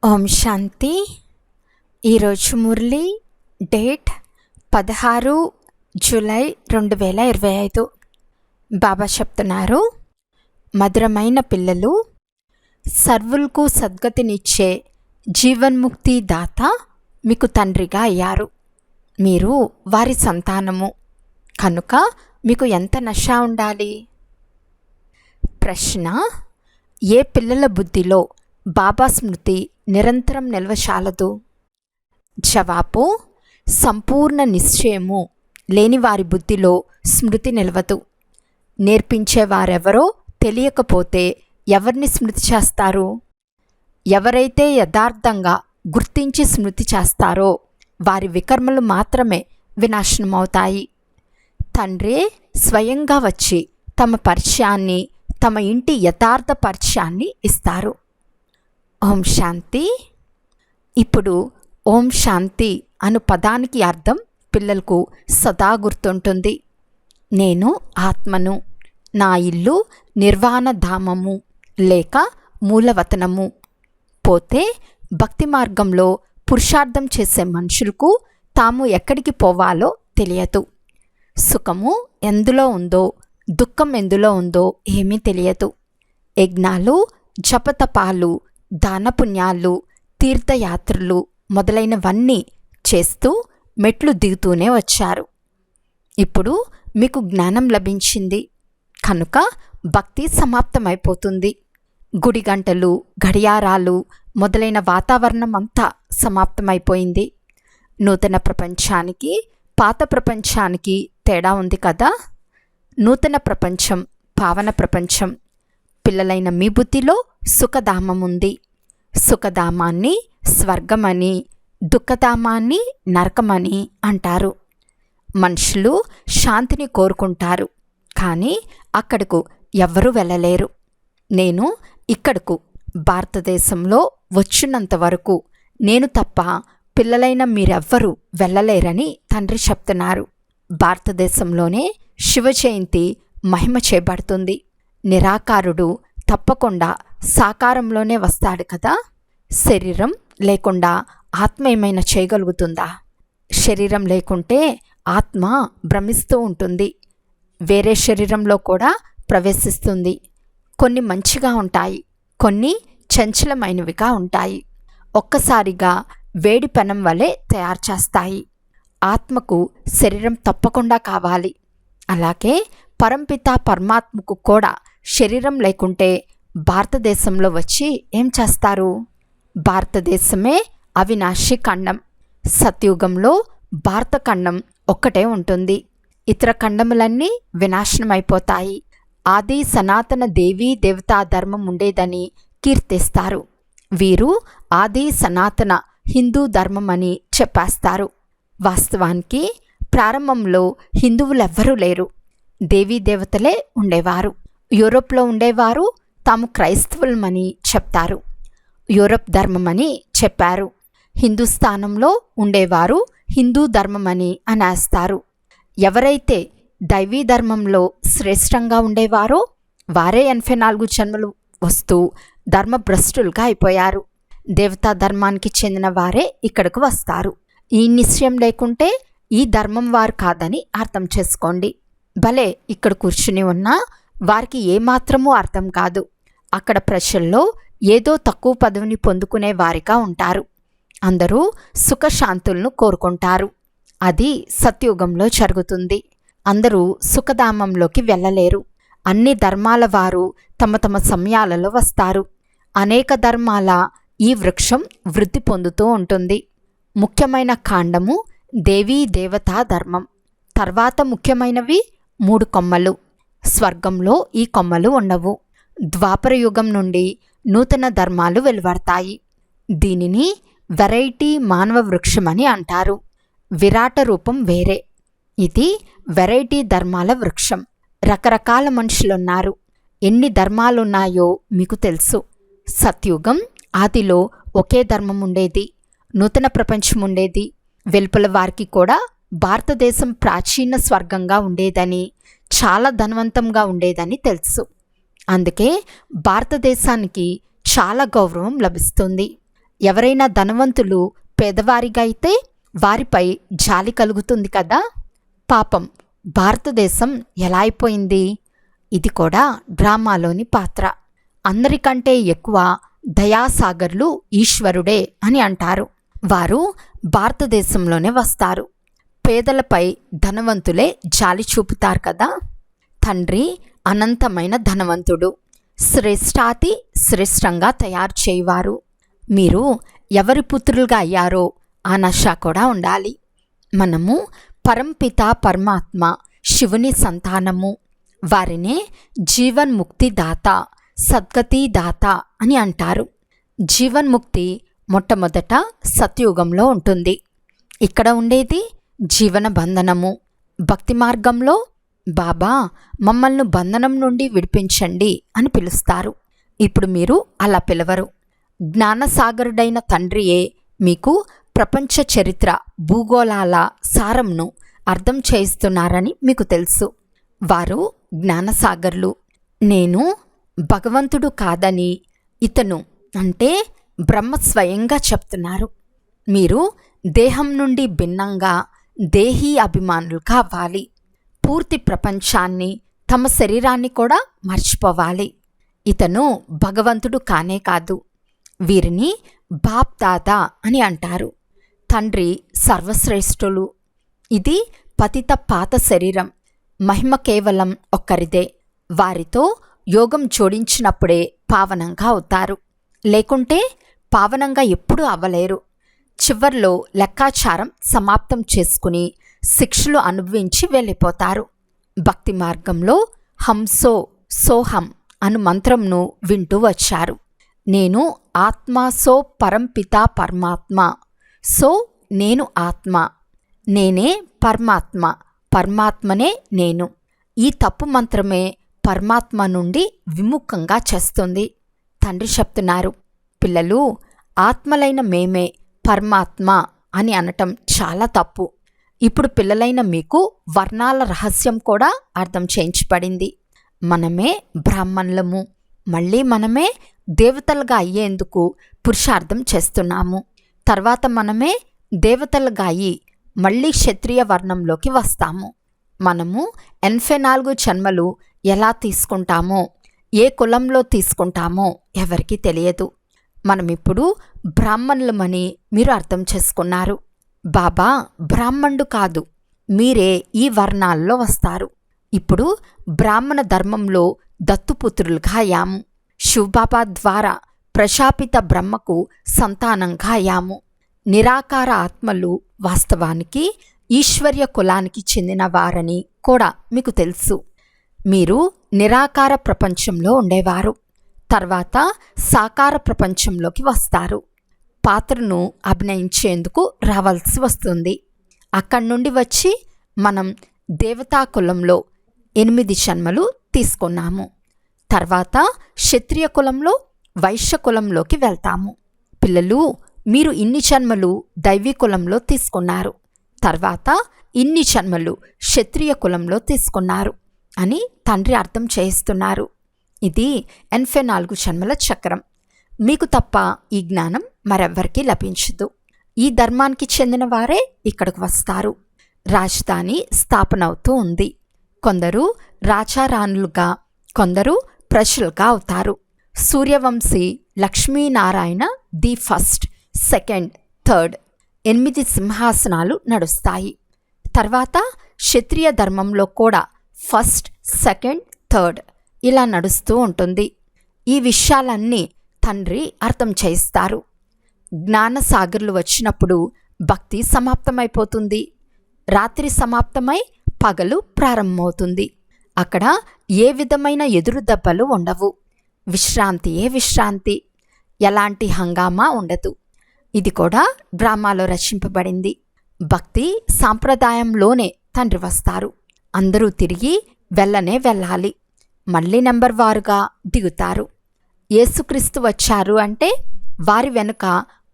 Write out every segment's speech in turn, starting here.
ఓం శాంతి. ఈరోజు Murali date 16 July 2025. బాబా చెప్తున్నారు, మధురమైన పిల్లలు, సర్వులకు సద్గతినిచ్చే జీవన్ముక్తి దాత మీకు తండ్రిగా అయ్యారు. మీరు వారి సంతానము కనుక మీకు ఎంత నష ఉండాలి? ప్రశ్న: ఏ పిల్లల బుద్ధిలో బాబా స్మృతి నిరంతరం నిల్వచాలదు? జవాబు: సంపూర్ణ నిశ్చయము లేని వారి బుద్ధిలో స్మృతి నిలవదు. నేర్పించేవారెవరో తెలియకపోతే ఎవరిని స్మృతి చేస్తారు? ఎవరైతే యథార్థంగా గుర్తించి స్మృతి చేస్తారో వారి వికర్మలు మాత్రమే వినాశనమవుతాయి. తండ్రే స్వయంగా వచ్చి తమ పరిచయాన్ని, తమ ఇంటి యథార్థ పరిచయాన్ని ఇస్తారు. ఓం శాంతి. ఇప్పుడు ఓం శాంతి అను పదానికి అర్థం పిల్లలకు సదా గుర్తుంటుంది. నేను ఆత్మను, నా ఇల్లు నిర్వాణ ధామము లేక మూలవతనము. పోతే భక్తి మార్గంలో పురుషార్థం చేసే మనుషులకు తాము ఎక్కడికి పోవాలో తెలియదు. సుఖము ఎందులో ఉందో, దుఃఖం ఎందులో ఉందో ఏమీ తెలియదు. యజ్ఞాలు, జపతపాలు, దానపుణ్యాలు, తీర్థయాత్రలు మొదలైనవన్నీ చేస్తూ మెట్లు దిగుతూనే వచ్చారు. ఇప్పుడు మీకు జ్ఞానం లభించింది కనుక భక్తి సమాప్తమైపోతుంది. గుడి గంటలు, గడియారాలు మొదలైన వాతావరణం అంతా సమాప్తమైపోయింది. నూతన ప్రపంచానికి పాత ప్రపంచానికి తేడా ఉంది కదా. నూతన ప్రపంచం పావన ప్రపంచం. పిల్లలైన మీ బుద్ధిలో సుఖధామం ఉంది. సుఖధామాన్ని స్వర్గమని, దుఃఖధామాన్ని నరకమని అంటారు. మనుషులు శాంతిని కోరుకుంటారు, కానీ అక్కడకు ఎవ్వరూ వెళ్ళలేరు. నేను ఇక్కడకు భారతదేశంలో వచ్చినంత వరకు నేను తప్ప పిల్లలైన మీరెవ్వరూ వెళ్ళలేరని తండ్రి చెప్తున్నారు. భారతదేశంలోనే శివ జయంతి మహిమ చేయబడుతుంది. నిరాకారుడు తప్పకుండా సాకారంలోనే వస్తాడు కదా. శరీరం లేకుండా ఆత్మ ఏమైనా చేయగలుగుతుందా? శరీరం లేకుంటే ఆత్మ భ్రమిస్తూ ఉంటుంది, వేరే శరీరంలో కూడా ప్రవేశిస్తుంది. కొన్ని మంచిగా ఉంటాయి, కొన్ని చంచలమైనవిగా ఉంటాయి. ఒక్కసారిగా వేడి పెనం వలె తయారు చేస్తాయి. ఆత్మకు శరీరం తప్పకుండా కావాలి. అలాగే పరంపిత పరమాత్మకు కూడా శరీరం లేకుంటే భారతదేశంలో వచ్చి ఏం చేస్తారు? భారతదేశమే అవినాశి ఖండం. సత్యుగంలో భారత ఖండం ఒక్కటే ఉంటుంది. ఇతర ఖండములన్నీ వినాశనమైపోతాయి. ఆది సనాతన దేవీ దేవతా ధర్మం ఉండేదని కీర్తిస్తారు. వీరు ఆది సనాతన హిందూ ధర్మం అని చెప్పేస్తారు. వాస్తవానికి ప్రారంభంలో హిందువులెవ్వరూ లేరు, దేవీ దేవతలే ఉండేవారు. యూరోప్లో ఉండేవారు తాము క్రైస్తవులమని చెప్తారు, యూరప్ ధర్మమని చెప్పారు. హిందూస్థానంలో ఉండేవారు హిందూ ధర్మమని అనేస్తారు. ఎవరైతే దైవీ ధర్మంలో శ్రేష్టంగా ఉండేవారో వారే 84 జన్మలు వస్తూ ధర్మభ్రష్టులుగా అయిపోయారు. దేవతా ధర్మానికి చెందిన వారే ఇక్కడకు వస్తారు. ఈ నిశ్చయం లేకుంటే ఈ ధర్మం వారు కాదని అర్థం చేసుకోండి. భలే ఇక్కడ కూర్చుని ఉన్నా వారికి ఏమాత్రమూ అర్థం కాదు. అక్కడ ప్రజల్లో ఏదో తక్కువ పదవిని పొందుకునే వారిగా ఉంటారు. అందరూ సుఖశాంతులను కోరుకుంటారు. అది సత్యుగంలో జరుగుతుంది. అందరూ సుఖధామంలోకి వెళ్ళలేరు. అన్ని ధర్మాల వారు తమ తమ సమయాలలో వస్తారు. అనేక ధర్మాల ఈ వృక్షం వృద్ధి పొందుతూ ఉంటుంది. ముఖ్యమైన కాండము దేవీ దేవతా ధర్మం. తర్వాత ముఖ్యమైనవి 3 కొమ్మలు. స్వర్గంలో ఈ కొమ్మలు ఉండవు. ద్వాపర యుగం నుండి నూతన ధర్మాలు వెలువడతాయి. దీనిని వెరైటీ మానవ వృక్షమని అంటారు. విరాట రూపం వేరే. ఇది వెరైటీ ధర్మాల వృక్షం. రకరకాల మనుషులున్నారు. ఎన్ని ధర్మాలున్నాయో మీకు తెలుసు. సత్యుగం ఆదిలో ఒకే ధర్మం ఉండేది. నూతన ప్రపంచం ఉండేది. వెలుపల వారికి కూడా భారతదేశం ప్రాచీన స్వర్గంగా ఉండేదని, చాలా ధనవంతంగా ఉండేదని తెలుసు. అందుకే భారతదేశానికి చాలా గౌరవం లభిస్తుంది. ఎవరైనా ధనవంతులు పేదవారిగా అయితే వారిపై జాలి కలుగుతుంది కదా. పాపం భారతదేశం ఎలా అయిపోయింది? ఇది కూడా డ్రామాలోని పాత్ర. అందరికంటే ఎక్కువ దయాసాగర్లు ఈశ్వరుడే అని అంటారు. వారు భారతదేశంలోనే వస్తారు. పేదలపై ధనవంతులే జాలి చూపుతారు కదా. తండ్రి అనంతమైన ధనవంతుడు, శ్రేష్టాతి శ్రేష్టంగా తయారు చేయవారు. మీరు ఎవరి పుత్రులుగా అయ్యారో ఆ నష కూడా ఉండాలి. మనము పరంపిత పరమాత్మ శివుని సంతానము. వారినే జీవన్ముక్తి దాత, సద్గతి దాత అని అంటారు. జీవన్ముక్తి మొట్టమొదట సత్యుగంలో ఉంటుంది. ఇక్కడ ఉండేది జీవన బంధనము. భక్తి మార్గంలో బాబా మమ్మల్ని బంధనం నుండి విడిపించండి అని పిలుస్తారు. ఇప్పుడు మీరు అలా పిలవరు. జ్ఞానసాగరుడైన తండ్రియే మీకు ప్రపంచ చరిత్ర భూగోళాల సారంను అర్థం చేయిస్తున్నారని మీకు తెలుసు. వారు జ్ఞానసాగర్లు. నేను భగవంతుడు కాదని ఇతను అంటే బ్రహ్మ స్వయంగా చెప్తున్నారు. మీరు దేహం నుండి భిన్నంగా దేహీ అభిమానులు కావాలి. పూర్తి ప్రపంచాన్ని, తమ శరీరాన్ని కూడా మర్చిపోవాలి. ఇతను భగవంతుడు కానే కాదు. వీరిని బాప్ దాదా అని అంటారు. తండ్రి సర్వశ్రేష్ఠులు. ఇది పతిత పాత శరీరం. మహిమ కేవలం ఒక్కరిదే. వారితో యోగం జోడించినప్పుడే పావనంగా అవుతారు. లేకుంటే పావనంగా ఎప్పుడూ అవ్వలేరు. చివర్లో లెక్కాచారం సమాప్తం చేసుకుని శిక్షలు అనుభవించి వెళ్ళిపోతారు. భక్తి మార్గంలో హంసో సోహం అను మంత్రంను వింటూ వచ్చారు. నేను ఆత్మ, సో పరంపిత పరమాత్మ. సో నేను ఆత్మ, నేనే పరమాత్మ, పరమాత్మనే నేను. ఈ తప్పు మంత్రమే పరమాత్మ నుండి విముఖంగా చేస్తుంది. తండ్రి చెప్తున్నారు, పిల్లలు, ఆత్మలైన మేమే పరమాత్మ అని అనటం చాలా తప్పు. ఇప్పుడు పిల్లలైన మీకు వర్ణాల రహస్యం కూడా అర్థం చేయించబడింది. మనమే బ్రాహ్మణులము, మళ్ళీ మనమే దేవతలుగా అయ్యేందుకు పురుషార్థం చేస్తున్నాము. తర్వాత మనమే దేవతలుగా అయ్యి మళ్ళీ క్షత్రియ వర్ణంలోకి వస్తాము. మనము 84 జన్మలు ఎలా తీసుకుంటామో, ఏ కులంలో తీసుకుంటామో ఎవరికీ తెలియదు. మనమిప్పుడు బ్రాహ్మణులమని మీరు అర్థం చేసుకున్నారు. బాబా బ్రాహ్మణుడు కాదు, మీరే ఈ వర్ణాల్లో వస్తారు. ఇప్పుడు బ్రాహ్మణ ధర్మంలో దత్తుపుత్రులుగా అయ్యాము. శివబాబా ద్వారా ప్రజాపిత బ్రహ్మకు సంతానంగా అయ్యాము. నిరాకార ఆత్మలు వాస్తవానికి ఈశ్వర్య కులానికి చెందిన వారని కూడా మీకు తెలుసు. మీరు నిరాకార ప్రపంచంలో ఉండేవారు. తర్వాత సాకార ప్రపంచంలోకి వస్తారు. పాత్రను అభినయించేందుకు రావాల్సి వస్తుంది. అక్కడి నుండి వచ్చి మనం దేవతా కులంలో 8 జన్మలు తీసుకున్నాము. తర్వాత క్షత్రియ కులంలో వైశ్య కులంలోకి వెళ్తాము. పిల్లలు, మీరు ఇన్ని జన్మలు దైవీ కులంలో తీసుకున్నారు. తర్వాత ఇన్ని జన్మలు క్షత్రియ కులంలో తీసుకున్నారు అని తండ్రి అర్థం చేయిస్తున్నారు. ఇది 84 జన్మల చక్రం. మీకు తప్ప ఈ జ్ఞానం మరెవ్వరికీ లభించదు. ఈ ధర్మానికి చెందిన వారే ఇక్కడికి వస్తారు. రాజధాని స్థాపన అవుతూ ఉంది. కొందరు రాజారాణులుగా, కొందరు ప్రజలుగా అవుతారు. Suryavanshi Lakshminarayana the first, second, third 8 సింహాసనాలు నడుస్తాయి. తర్వాత క్షత్రియ ధర్మంలో కూడా ఫస్ట్, సెకండ్, థర్డ్ ఇలా నడుస్తూ ఉంటుంది. ఈ విషయాలన్నీ తండ్రి అర్థం చేయిస్తారు. జ్ఞానసాగర్లు వచ్చినప్పుడు భక్తి సమాప్తమైపోతుంది. రాత్రి సమాప్తమై పగలు ప్రారంభమవుతుంది. అక్కడ ఏ విధమైన ఎదురు దెబ్బలు ఉండవు. విశ్రాంతియే విశ్రాంతి. ఎలాంటి హంగామా ఉండదు. ఇది కూడా డ్రామాలో రచింపబడింది. భక్తి సాంప్రదాయంలోనే తండ్రి వస్తారు. అందరూ తిరిగి వెళ్ళాలి. మళ్ళీ నెంబర్ వారుగా దిగుతారు. యేసుక్రీస్తు వచ్చారు అంటే వారి వెనుక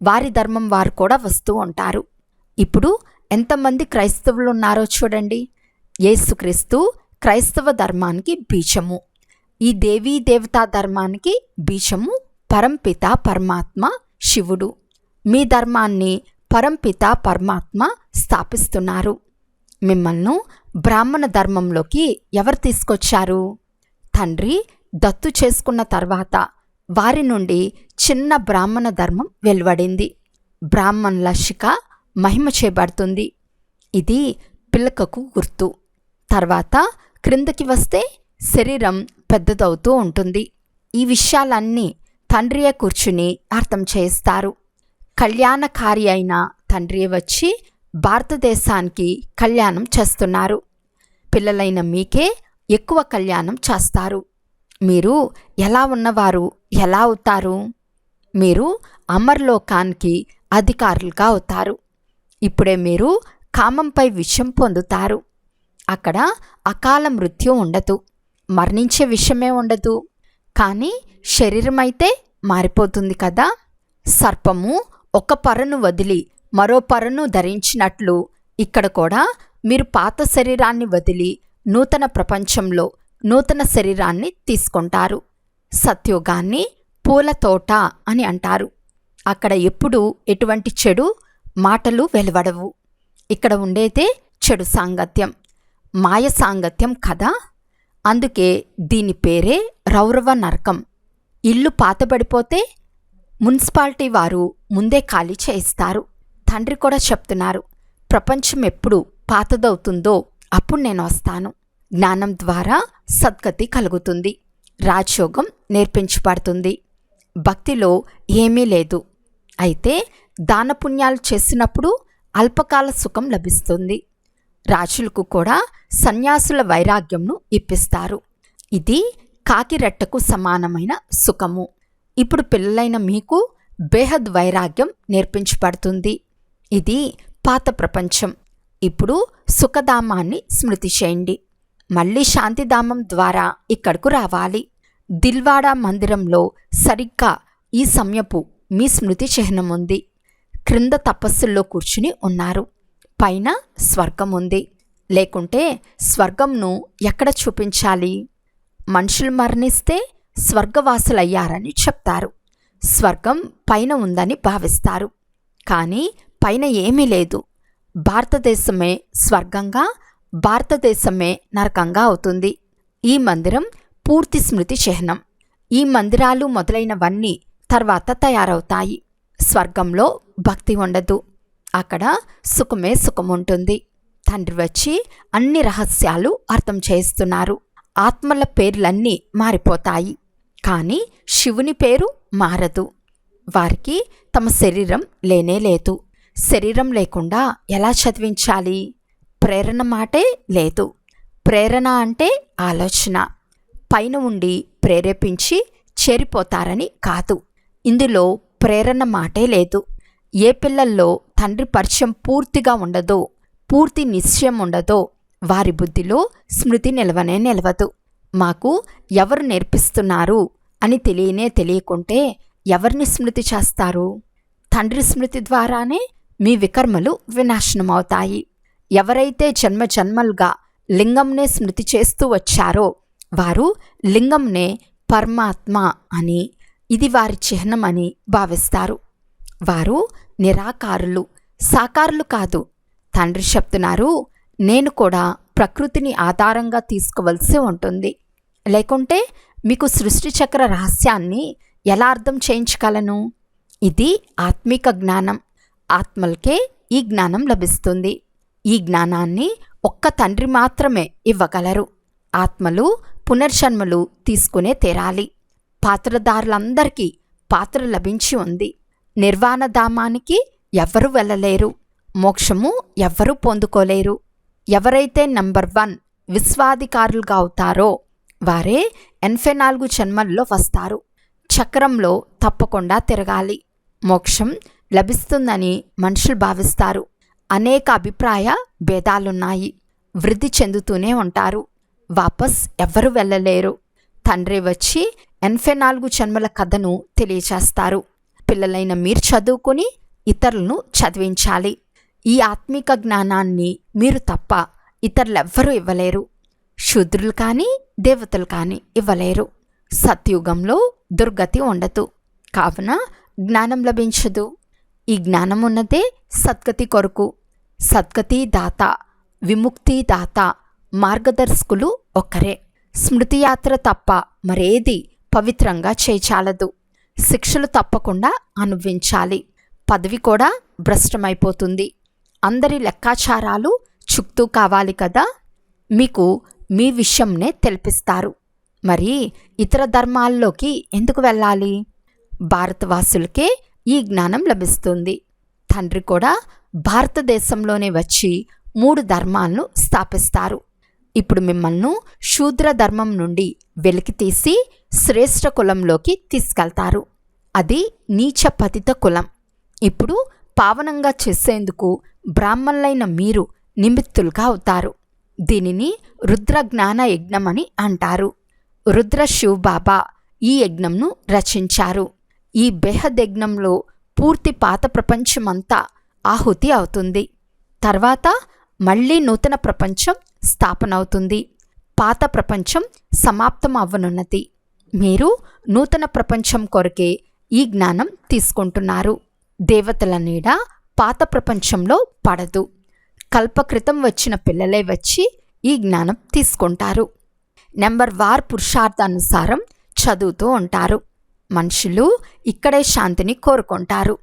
వారి ధర్మం వారు కూడా వస్తూ ఉంటారు. ఇప్పుడు ఎంతమంది క్రైస్తవులు ఉన్నారో చూడండి. యేసుక్రీస్తు క్రైస్తవ ధర్మానికి బీజము. ఈ దేవీ దేవతా ధర్మానికి బీజము పరంపిత పరమాత్మ శివుడు. మీ ధర్మాన్ని పరంపిత పరమాత్మ స్థాపిస్తున్నారు. మిమ్మల్ని బ్రాహ్మణ ధర్మంలోకి ఎవరు తీసుకొచ్చారు? తండ్రి దత్తు చేసుకున్న తర్వాత వారి నుండి చిన్న బ్రాహ్మణ ధర్మం వెలువడింది. బ్రాహ్మణుల శిఖ మహిమ చేయబడుతుంది. ఇది పిలకకు గుర్తు. తర్వాత క్రిందకి వస్తే శరీరం పెద్దదవుతూ ఉంటుంది. ఈ విషయాలన్నీ తండ్రియే కూర్చుని అర్థం చేస్తారు. కళ్యాణకారి అయిన తండ్రియే వచ్చి భారతదేశానికి కళ్యాణం చేస్తున్నారు. పిల్లలైన మీకే ఎక్కువ కళ్యాణం చేస్తారు. మీరు ఎలా ఉన్నవారు ఎలా అవుతారు? మీరు అమర్లోకానికి అధికారులుగా అవుతారు. ఇప్పుడే మీరు కామంపై విషయం పొందుతారు. అక్కడ అకాల మృత్యు ఉండదు, మరణించే విషయమే ఉండదు. కానీ శరీరం అయితే మారిపోతుంది కదా. సర్పము ఒక పరను వదిలి మరో పరను ధరించినట్లు ఇక్కడ కూడా మీరు పాత శరీరాన్ని వదిలి నూతన ప్రపంచంలో నూతన శరీరాన్ని తీసుకుంటారు. సత్యోగాన్ని పూల తోట అని అంటారు. అక్కడ ఎప్పుడూ ఎటువంటి చెడు మాటలు వెలువడవు. ఇక్కడ ఉండేదే చెడు సాంగత్యం, మాయ సాంగత్యం కదా. అందుకే దీని పేరే రౌరవ నరకం. ఇల్లు పాతబడిపోతే మున్సిపాలిటీ వారు ముందే ఖాళీ చేయిస్తారు. తండ్రి కూడా చెప్తున్నారు, ప్రపంచం ఎప్పుడు పాతదవుతుందో అప్పుడు నేను వస్తాను. జ్ఞానం ద్వారా సద్గతి కలుగుతుంది. రాజయోగం నేర్పించబడుతుంది. భక్తిలో ఏమీ లేదు. అయితే దానపుణ్యాలు చేసినప్పుడు అల్పకాల సుఖం లభిస్తుంది. రాజులకు కూడా సన్యాసుల వైరాగ్యంను ఇప్పిస్తారు. ఇది కాకిరెట్టకు సమానమైన సుఖము. ఇప్పుడు పిల్లలైన మీకు బేహద్ వైరాగ్యం నేర్పించబడుతుంది. ఇది పాత ప్రపంచం. ఇప్పుడు సుఖధామాన్ని స్మృతి చేయండి. మళ్ళీ శాంతిధామం ద్వారా ఇక్కడకు రావాలి. దిల్వాడా మందిరంలో సరిగ్గా ఈ సమయపు మీ స్మృతి చిహ్నం ఉంది. క్రింద తపస్సుల్లో కూర్చుని ఉన్నారు. పైన స్వర్గం ఉంది. లేకుంటే స్వర్గంను ఎక్కడ చూపించాలి? మనుషులు మరణిస్తే స్వర్గవాసులయ్యారని చెప్తారు. స్వర్గం పైన ఉందని భావిస్తారు. కానీ పైన ఏమీ లేదు. భారతదేశమే స్వర్గంగా, భారతదేశమే నరకంగా అవుతుంది. ఈ మందిరం పూర్తి స్మృతి చిహ్నం. ఈ మందిరాలు మొదలైనవన్నీ తర్వాత తయారవుతాయి. స్వర్గంలో భక్తి ఉండదు. అక్కడ సుఖమే సుఖముంటుంది. తండ్రి వచ్చి అన్ని రహస్యాలు అర్థం చేస్తున్నారు. ఆత్మల పేర్లన్నీ మారిపోతాయి, కానీ శివుని పేరు మారదు. వారికి తమ శరీరం లేనేలేదు. శరీరం లేకుండా ఎలా చదివించాలి? ప్రేరణ మాటే లేదు. ప్రేరణ అంటే ఆలోచన. పైన ఉండి ప్రేరేపించి చేరిపోతారని కాదు. ఇందులో ప్రేరణ మాటే లేదు. ఏ పిల్లల్లో తండ్రి పరిచయం పూర్తిగా ఉండదో, పూర్తి నిశ్చయం ఉండదో, వారి బుద్ధిలో స్మృతి నిలవనే నిలవదు. మాకు ఎవరు నేర్పిస్తున్నారు అని తెలియకుంటే ఎవరిని స్మృతి చేస్తారు? తండ్రి స్మృతి ద్వారానే మీ వికర్మలు వినాశనమవుతాయి. ఎవరైతే జన్మజన్మలుగా లింగంనే స్మృతి చేస్తూ వచ్చారో వారు లింగంనే పరమాత్మ అని, ఇది వారి చిహ్నమని భావిస్తారు. వారు నిరాకారులు, సాకారులు కాదు. తండ్రి చెప్తున్నారు, నేను కూడా ప్రకృతిని ఆధారంగా తీసుకోవలసి ఉంటుంది. లేకుంటే మీకు సృష్టి చక్ర రహస్యాన్ని ఎలా అర్థం చేయించగలను? ఇది ఆత్మిక జ్ఞానం. ఆత్మలకే ఈ జ్ఞానం లభిస్తుంది. ఈ జ్ఞానాన్ని ఒక్క తండ్రి మాత్రమే ఇవ్వగలరు. ఆత్మలు పునర్జన్మలు తీసుకునే తీరాలి. పాత్రదారులందరికీ పాత్ర లభించి ఉంది. నిర్వాణధామానికి ఎవ్వరూ వెళ్ళలేరు. మోక్షము ఎవ్వరూ పొందుకోలేరు. ఎవరైతే నంబర్ 1 విశ్వాధికారులుగా అవుతారో వారే 84 జన్మల్లో వస్తారు. చక్రంలో తప్పకుండా తిరగాలి. మోక్షం లభిస్తుందని మనుషులు భావిస్తారు. అనేక అభిప్రాయ భేదాలున్నాయి. వృద్ధి చెందుతూనే ఉంటారు. వాపస్ ఎవ్వరూ వెళ్ళలేరు. తండ్రి వచ్చి 84 జన్మల కథను తెలియచేస్తారు. పిల్లలైన మీరు చదువుకుని ఇతరులను చదివించాలి. ఈ ఆత్మిక జ్ఞానాన్ని మీరు తప్ప ఇతరులెవ్వరూ ఇవ్వలేరు. శూద్రులు కానీ దేవతలు కానీ ఇవ్వలేరు. సత్యుగంలో దుర్గతి ఉండదు. కావున జ్ఞానం లభించదు. ఈ జ్ఞానం ఉన్నదే సద్గతి కొరకు. సద్గతి దాత, విముక్తి దాత, మార్గదర్శకులు ఒక్కరే. స్మృతియాత్ర తప్ప మరేది పవిత్రంగా చేచాలదు. శిక్షలు తప్పకుండా అనుభవించాలి. పదవి కూడా భ్రష్టమైపోతుంది. అందరి లెక్కాచారాలు చుక్తూ కావాలి కదా. మీకు మీ విషయంనే తెలిపిస్తారు. మరి ఇతర ధర్మాల్లోకి ఎందుకు వెళ్ళాలి? భారతవాసులకే ఈ జ్ఞానం లభిస్తుంది. తండ్రి కూడా భారతదేశంలోనే వచ్చి 3 ధర్మాలను స్థాపిస్తారు. ఇప్పుడు మిమ్మల్ని శూద్ర ధర్మం నుండి వెలికి తీసి శ్రేష్ఠ కులంలోకి తీసుకెళ్తారు. అది నీచ పతిత కులం. ఇప్పుడు పావనంగా చేసేందుకు బ్రాహ్మణులైన మీరు నిమిత్తులుగా అవుతారు. దీనిని రుద్ర జ్ఞాన యజ్ఞం అని అంటారు. రుద్ర శివ్ బాబా ఈ యజ్ఞంను రచించారు. ఈ బేహద్ యజ్ఞంలో పూర్తి పాత ప్రపంచమంతా ఆహుతి అవుతుంది. తర్వాత మళ్ళీ నూతన ప్రపంచం స్థాపన అవుతుంది. పాత ప్రపంచం సమాప్తం అవ్వనున్నది. మీరు నూతన ప్రపంచం కొరకే ఈ జ్ఞానం తీసుకుంటున్నారు. దేవతల నీడ పాత ప్రపంచంలో పడదు. కల్పకృతం వచ్చిన పిల్లలే వచ్చి ఈ జ్ఞానం తీసుకుంటారు. నెంబర్ వార్ పురుషార్థానుసారం చదువుతూ ఉంటారు. మనుషులు ఇక్కడే శాంతిని కోరుకుంటారు.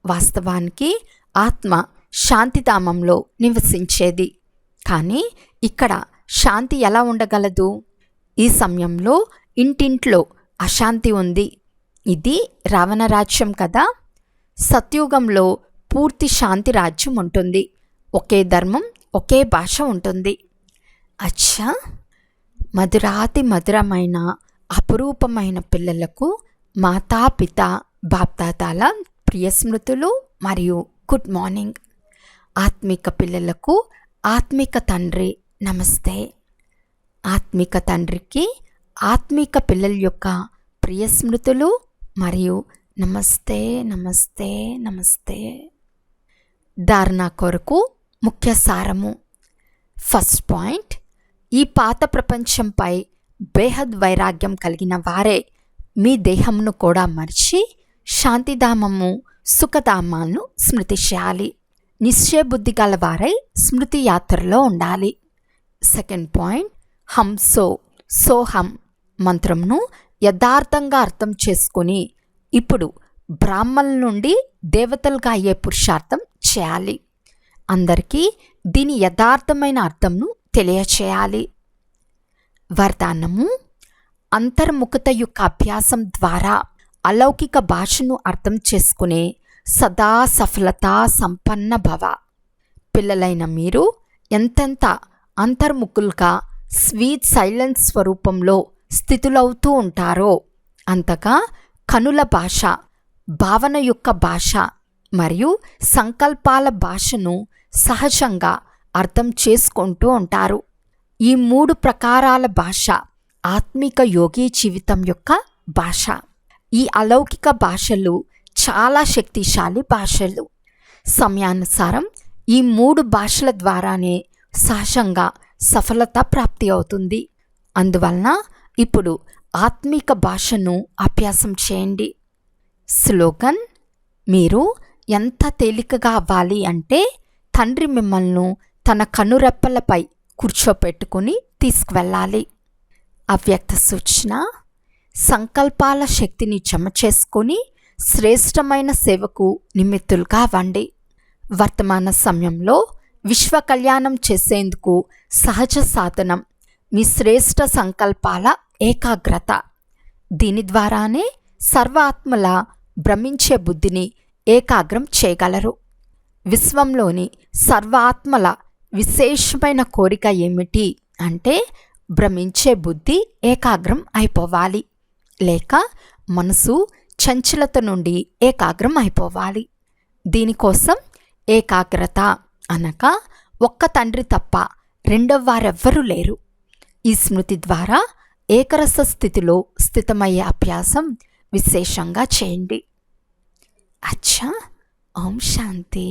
వాస్తవానికి ఆత్మ శాంతిధామంలో నివసించేది. కానీ ఇక్కడ శాంతి ఎలా ఉండగలదు? ఈ సమయంలో ఇంటింట్లో అశాంతి ఉంది. ఇది రావణ రాజ్యం కదా. సత్యుగంలో పూర్తి శాంతి రాజ్యం ఉంటుంది. ఒకే ధర్మం, ఒకే భాష ఉంటుంది. అచ్చా, మధురాతి మధురమైన అపురూపమైన పిల్లలకు మాతాపిత బాప్దాదాల ప్రియ స్మృతులు మరియు గుడ్ మార్నింగ్. ఆత్మిక పిల్లలకు ఆత్మిక తండ్రి నమస్తే. ఆత్మిక తండ్రికి ఆత్మిక పిల్లల యొక్క ప్రియ స్మృతులు మరియు నమస్తే నమస్తే నమస్తే. ధారణ కొరకు ముఖ్య సారము. ఫస్ట్ పాయింట్, ఈ పాత ప్రపంచంపై బేహద్ వైరాగ్యం కలిగిన వారే మీ దేహంను కూడా మర్చి శాంతిధామము సుఖధామాలను స్మృతి చేయాలి. నిశ్చయబుద్ధి గల వారై స్మృతి యాత్రలో ఉండాలి. సెకండ్ పాయింట్, హంసో సోహం మంత్రంను యథార్థంగా అర్థం చేసుకుని ఇప్పుడు బ్రాహ్మణుల నుండి దేవతలుగా అయ్యే పురుషార్థం చేయాలి. అందరికీ దీని యథార్థమైన అర్థంను తెలియచేయాలి. వరదానము: అంతర్ముఖత యొక్క అభ్యాసం ద్వారా అలౌకిక భాషను అర్థం చేసుకునే సదా సఫలత సంపన్న భవ. పిల్లలైన మీరు ఎంతెంత అంతర్ముఖులుగా స్వీట్ సైలెన్స్ స్వరూపంలో స్థితులవుతూ ఉంటారో అంతగా కనుల భాష, భావన యొక్క భాష మరియు సంకల్పాల భాషను సహజంగా అర్థం చేసుకుంటూ ఉంటారు. ఈ 3 ప్రకారాల భాష ఆత్మిక యోగి జీవితం యొక్క భాష. ఈ అలౌకిక భాషలు చాలా శక్తిశాలి భాషలు. సమయానుసారం ఈ 3 భాషల ద్వారానే సహజంగా సఫలత ప్రాప్తి అవుతుంది. అందువలన ఇప్పుడు ఆత్మిక భాషను అభ్యాసం చేయండి. స్లోగన్: మీరు ఎంత తేలికగా అవ్వాలి అంటే తండ్రి మిమ్మల్ని తన కనురెప్పలపై కూర్చోపెట్టుకుని తీసుకువెళ్ళాలి. అవ్యక్త సూచన: సంకల్పాల శక్తిని జమ చేసుకొని శ్రేష్టమైన సేవకు నిమిత్తులుగా అవ్వండి. వర్తమాన సమయంలో విశ్వ కళ్యాణం చేసేందుకు సహజ సాధనం మీ శ్రేష్ఠ సంకల్పాల ఏకాగ్రత. దీని ద్వారానే సర్వాత్మల భ్రమించే బుద్ధిని ఏకాగ్రం చేయగలరు. విశ్వంలోని సర్వాత్మల విశేషమైన కోరిక ఏమిటి అంటే భ్రమించే బుద్ధి ఏకాగ్రం అయిపోవాలి, లేక మనసు చంచలత నుండి ఏకాగ్రం అయిపోవాలి. దీనికోసం ఏకాగ్రత అనగా ఒక్క తండ్రి తప్ప రెండవ వారెవ్వరూ లేరు. ఈ స్మృతి ద్వారా ఏకరస స్థితిలో స్థితమయ్యే అభ్యాసం విశేషంగా చేయండి. అచ్చా, ఓం శాంతి.